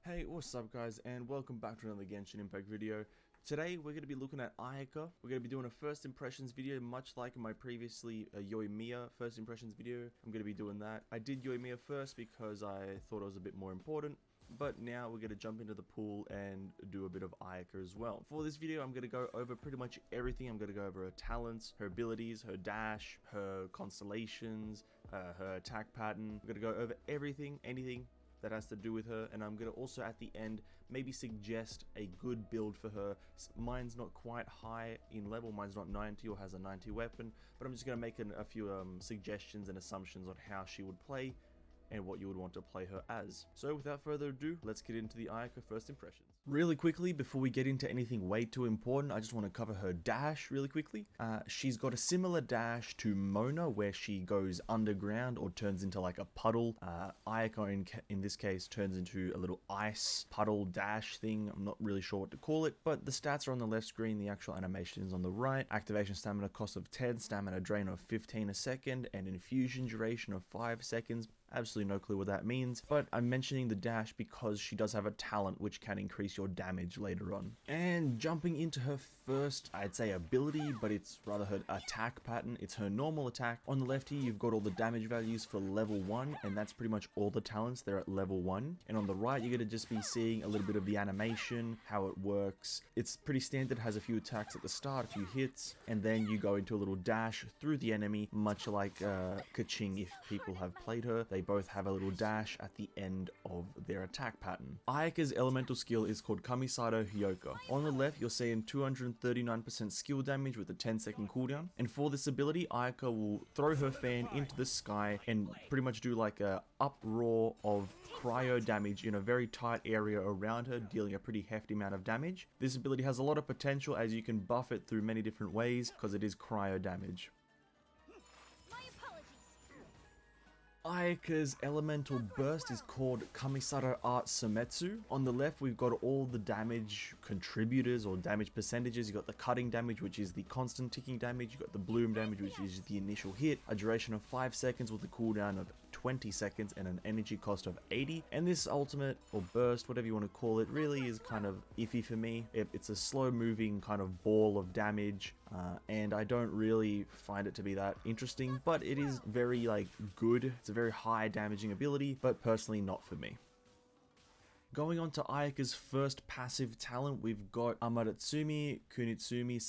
Hey, what's up guys, and welcome back to another Genshin Impact video. Today we're going to be looking at Ayaka. We're going to be doing a first impressions video, much like my previously Yoimiya first impressions video. I'm going to be doing that. I did Yoimiya first because I thought it was a bit more important, but now we're going to jump into the pool and do a bit of Ayaka as well. For this video, I'm going to go over pretty much everything. I'm going to go over her talents, her abilities, her dash, her constellations, her attack pattern. I'm going to go over everything, anything that has to do with her, and I'm going to also at the end maybe suggest a good build for her. Mine's not quite high in level, mine's not 90 or has a 90 weapon, but I'm just going to make a few suggestions and assumptions on how she would play and what you would want to play her as. So without further ado, let's get into the Ayaka first impressions. Really quickly, before we get into anything way too important, I just want to cover her dash really quickly. She's got a similar dash to Mona, where she goes underground or turns into like a puddle. Ayaka in this case turns into a little ice puddle dash thing. I'm not really sure what to call it, but the stats are on the left screen, the actual animation is on the right. Activation stamina cost of 10, stamina drain of 15 a second, and infusion duration of 5 seconds. Absolutely no clue what that means, but I'm mentioning the dash because she does have a talent which can increase your damage later on. And jumping into her first, I'd say ability, but it's rather her attack pattern. It's her normal attack. On the left here, you've got all the damage values for level 1, and that's pretty much all the talents. They're at level 1. And on the right, you're going to just be seeing a little bit of the animation, how it works. It's pretty standard, has a few attacks at the start, a few hits, and then you go into a little dash through the enemy, much like Kaching if people have played her. They both have a little dash at the end of their attack pattern. Ayaka's elemental skill is called Kamisado Hyouka. On the left, you're seeing 239% skill damage with a 10-second cooldown. And for this ability, Ayaka will throw her fan into the sky and pretty much do like a uproar of cryo damage in a very tight area around her, dealing a pretty hefty amount of damage. This ability has a lot of potential as you can buff it through many different ways because it is cryo damage. Ayaka's elemental burst is called Kamisado Art Sumetsu. On the left, we've got all the damage contributors or damage percentages. You've got the cutting damage, which is the constant ticking damage. You've got the bloom damage, which is the initial hit, a duration of 5 seconds with a cooldown of 20 seconds and an energy cost of 80. And this ultimate or burst, whatever you want to call it, really is kind of iffy for me. It's a slow moving kind of ball of damage, and I don't really find it to be that interesting, but it is very like good. It's a very high damaging ability, but personally not for me. Going on to Ayaka's first passive talent, we've got Amaratsumi, Kunitsumi,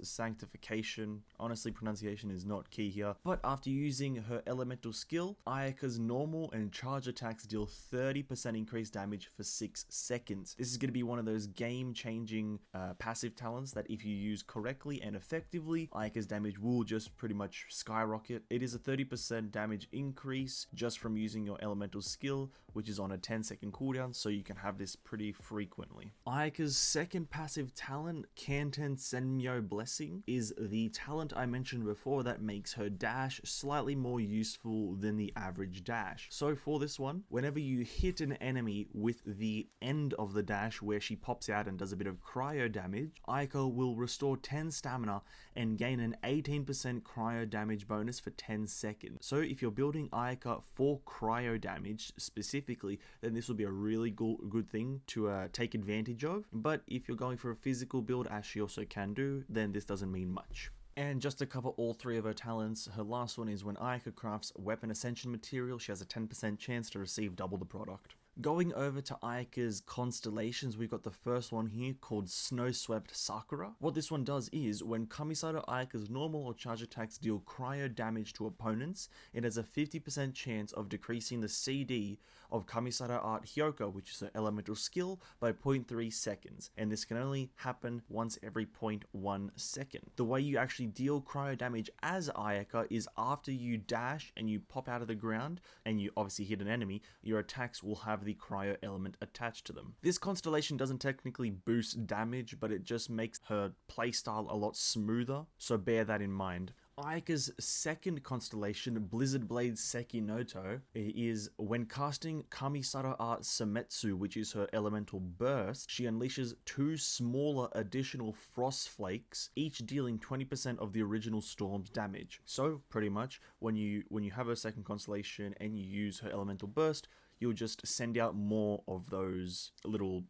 Sanctification. Honestly, pronunciation is not key here. But after using her elemental skill, Ayaka's normal and charge attacks deal 30% increased damage for 6 seconds. This is going to be one of those game-changing passive talents that if you use correctly and effectively, Ayaka's damage will just pretty much skyrocket. It is a 30% damage increase just from using your elemental skill, which is on a 10-second cooldown, so you can have this pretty frequently. Ayaka's second passive talent, Kanten Senmyo Blessing, is the talent I mentioned before that makes her dash slightly more useful than the average dash. So for this one, whenever you hit an enemy with the end of the dash where she pops out and does a bit of cryo damage, Ayaka will restore 10 stamina and gain an 18% cryo damage bonus for 10 seconds. So if you're building Ayaka for cryo damage specifically, then this will be a really good thing to take advantage of. But if you're going for a physical build, as she also can do, then this doesn't mean much. And just to cover all 3 of her talents, her last one is when Ayaka crafts weapon ascension material, she has a 10% chance to receive double the product. Going over to Ayaka's constellations, we've got the first one here called Snow-Swept Sakura. What this one does is, when Kamisado Ayaka's normal or charge attacks deal cryo damage to opponents, it has a 50% chance of decreasing the CD of Kamisado Art Hyouka, which is her elemental skill, by 0.3 seconds. And this can only happen once every 0.1 second. The way you actually deal cryo damage as Ayaka is after you dash and you pop out of the ground and you obviously hit an enemy, your attacks will have the cryo element attached to them. This constellation doesn't technically boost damage, but it just makes her playstyle a lot smoother, so bear that in mind. Ayaka's second constellation, Blizzard Blade Sekinoto, is when casting Kamisado Art Sumetsu, which is her elemental burst, she unleashes 2 smaller additional frost flakes, each dealing 20% of the original storm's damage. So pretty much when you have her second constellation and you use her elemental burst, you'll just send out more of those little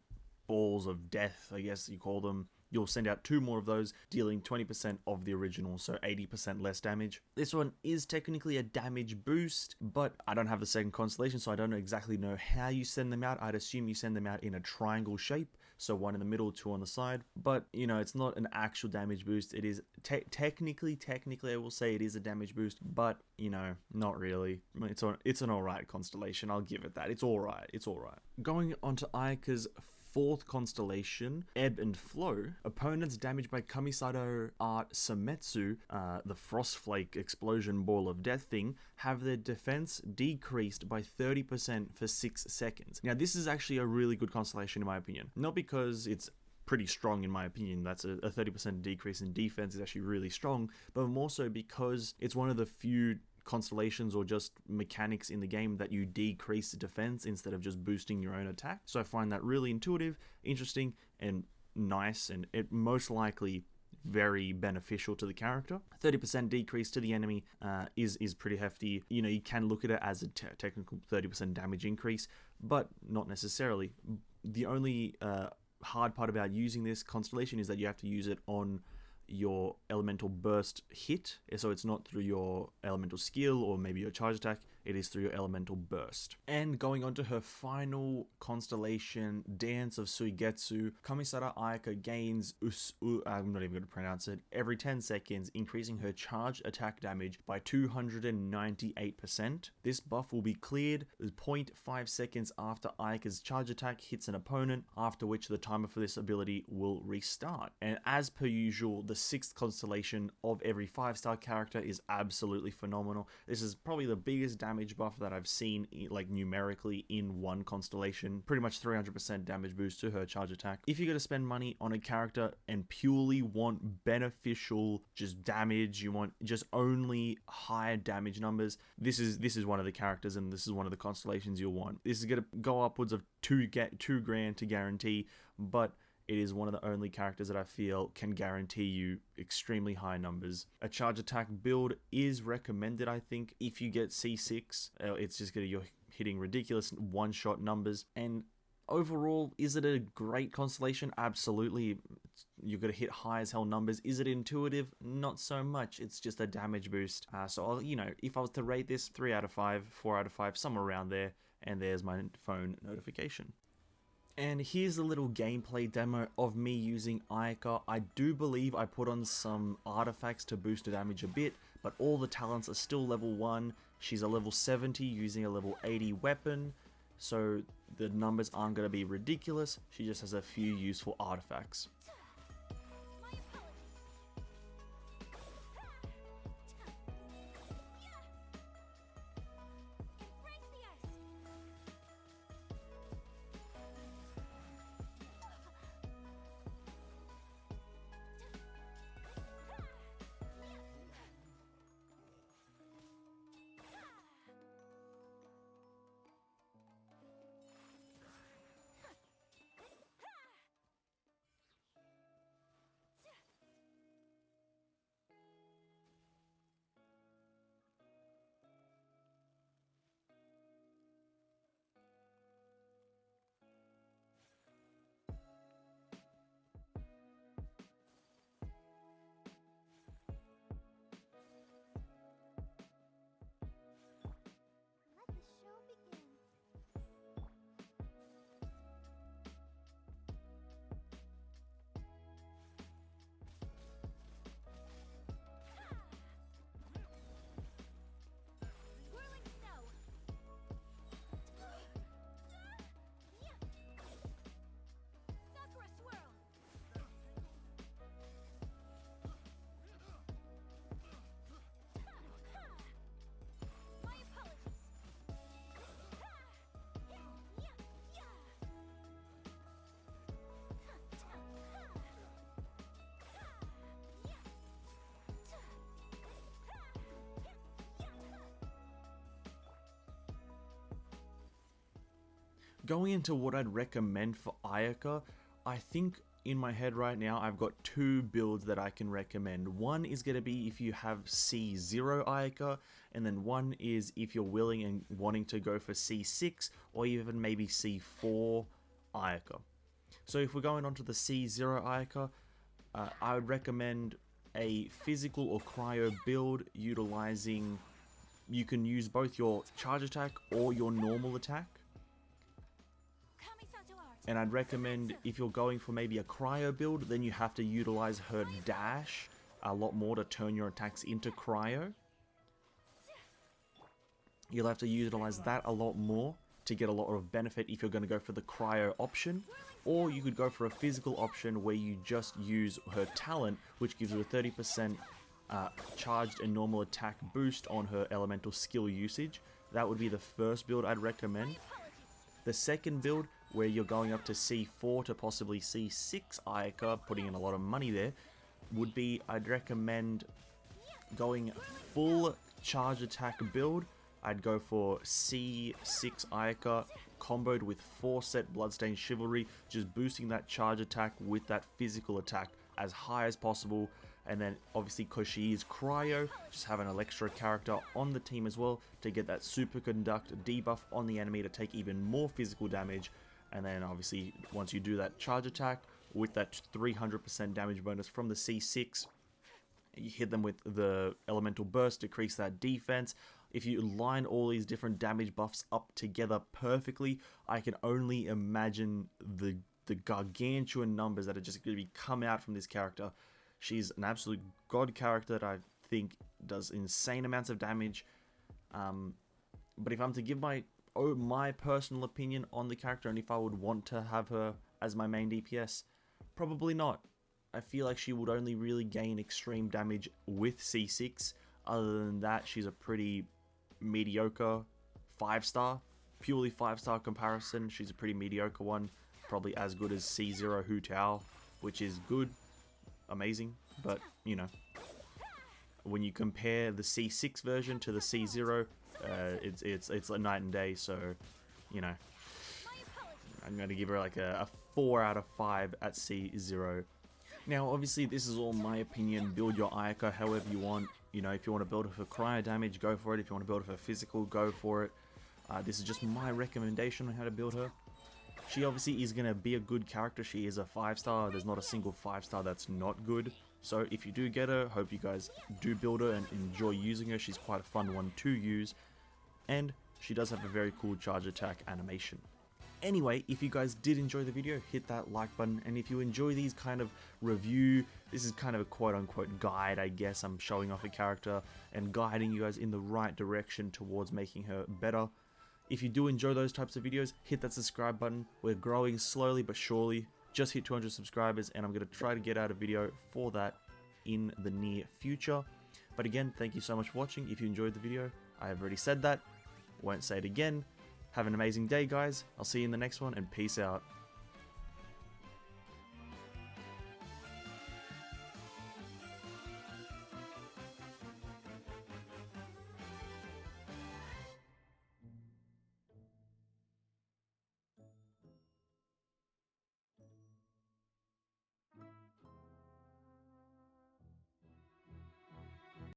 balls of death, I guess you call them. You'll send out 2 more of those, dealing 20% of the original, so 80% less damage. This one is technically a damage boost, but I don't have the second constellation, so I don't exactly know how you send them out. I'd assume you send them out in a triangle shape, so 1 in the middle, 2 on the side. But, you know, it's not an actual damage boost. It is technically, I will say it is a damage boost, but, you know, not really. It's an alright constellation, I'll give it that. It's alright. Going on to Ayaka's 4th constellation, Ebb and Flow. Opponents damaged by Kamisado Art Sametsu, the Frostflake explosion ball of death thing, have their defense decreased by 30% for 6 seconds. Now, this is actually a really good constellation in my opinion. Not because it's pretty strong in my opinion, that's a 30% decrease in defense is actually really strong, but more so because it's one of the few constellations or just mechanics in the game that you decrease defense instead of just boosting your own attack. So I find that really intuitive, interesting, and nice, and it most likely very beneficial to the character. 30% decrease to the enemy is pretty hefty. You know, you can look at it as a technical 30% damage increase, but not necessarily. The only hard part about using this constellation is that you have to use it on your elemental burst hit, so it's not through your elemental skill or maybe your charge attack, it is through your elemental burst. And going on to her final constellation, Dance of Suigetsu, Kamisara Ayaka gains I'm not even going to pronounce it, every 10 seconds, increasing her charge attack damage by 298%. This buff will be cleared 0.5 seconds after Ayaka's charge attack hits an opponent, after which the timer for this ability will restart. And as per usual, the 6th constellation of every 5-star character is absolutely phenomenal. This is probably the biggest damage buff that I've seen, like numerically, in one constellation. Pretty much 300% damage boost to her charge attack. If you're going to spend money on a character and purely want beneficial just damage, you want just only higher damage numbers, this is one of the characters and this is one of the constellations you'll want. This is going to go upwards of $2 grand to guarantee, but it is one of the only characters that I feel can guarantee you extremely high numbers. A charge attack build is recommended, I think, if you get C6. It's just you're hitting ridiculous one-shot numbers. And overall, is it a great constellation? Absolutely. You're going to hit high as hell numbers. Is it intuitive? Not so much. It's just a damage boost. So, I'll, you know, if I was to rate this 3 out of 5, 4 out of 5, somewhere around there, and there's my phone notification. And here's a little gameplay demo of me using Ayaka. I do believe I put on some artifacts to boost her damage a bit, but all the talents are still level 1. She's a level 70 using a level 80 weapon, so the numbers aren't going to be ridiculous. She just has a few useful artifacts. Going into what I'd recommend for Ayaka, I think in my head right now, I've got two builds that I can recommend. One is going to be if you have C0 Ayaka, and then one is if you're willing and wanting to go for C6 or even maybe C4 Ayaka. So if we're going on to the C0 Ayaka, I would recommend a physical or cryo build utilizing, you can use both your charge attack or your normal attack. And I'd recommend if you're going for maybe a cryo build, then you have to utilize her dash a lot more to turn your attacks into cryo. You'll have to utilize that a lot more to get a lot of benefit if you're going to go for the cryo option. Or you could go for a physical option where you just use her talent, which gives you a 30% charged and normal attack boost on her elemental skill usage. That would be the first build I'd recommend. The second build, where you're going up to C4 to possibly C6 Ayaka, putting in a lot of money there, would be, I'd recommend going full charge attack build. I'd go for C6 Ayaka comboed with 4-set Bloodstained Chivalry, just boosting that charge attack with that physical attack as high as possible. And then obviously because she is cryo, just have an extra character on the team as well to get that superconduct debuff on the enemy to take even more physical damage. And then obviously once you do that charge attack with that 300% damage bonus from the C6, you hit them with the elemental burst, decrease that defense. If you line all these different damage buffs up together perfectly, I can only imagine the gargantuan numbers that are just going to be come out from this character. She's an absolute god character that I think does insane amounts of damage. But if I'm to give my personal opinion on the character, and if I would want to have her as my main DPS, probably not. I feel like she would only really gain extreme damage with C6. Other than that, she's a pretty mediocre 5-star. Purely 5-star comparison, she's a pretty mediocre one. Probably as good as C0 Hu Tao, which is good. Amazing, but you know, when you compare the C6 version to the C0, it's a night and day. So, you know, I'm going to give her like a 4 out of 5 at C0. Now, obviously, this is all my opinion. Build your Ayaka however you want. You know, if you want to build her for cryo damage, go for it. If you want to build her for physical, go for it. This is just my recommendation on how to build her. She obviously is going to be a good character. She is a 5-star. There's not a single 5-star that's not good. So if you do get her, hope you guys do build her and enjoy using her. She's quite a fun one to use. And she does have a very cool charge attack animation. Anyway, if you guys did enjoy the video, hit that like button. And if you enjoy these kind of review, this is kind of a quote-unquote guide, I guess. I'm showing off a character and guiding you guys in the right direction towards making her better. If you do enjoy those types of videos, hit that subscribe button. We're growing slowly but surely. Just hit 200 subscribers, and I'm going to try to get out a video for that in the near future. But again, thank you so much for watching. If you enjoyed the video, I have already said that. Won't say it again. Have an amazing day, guys. I'll see you in the next one, and peace out.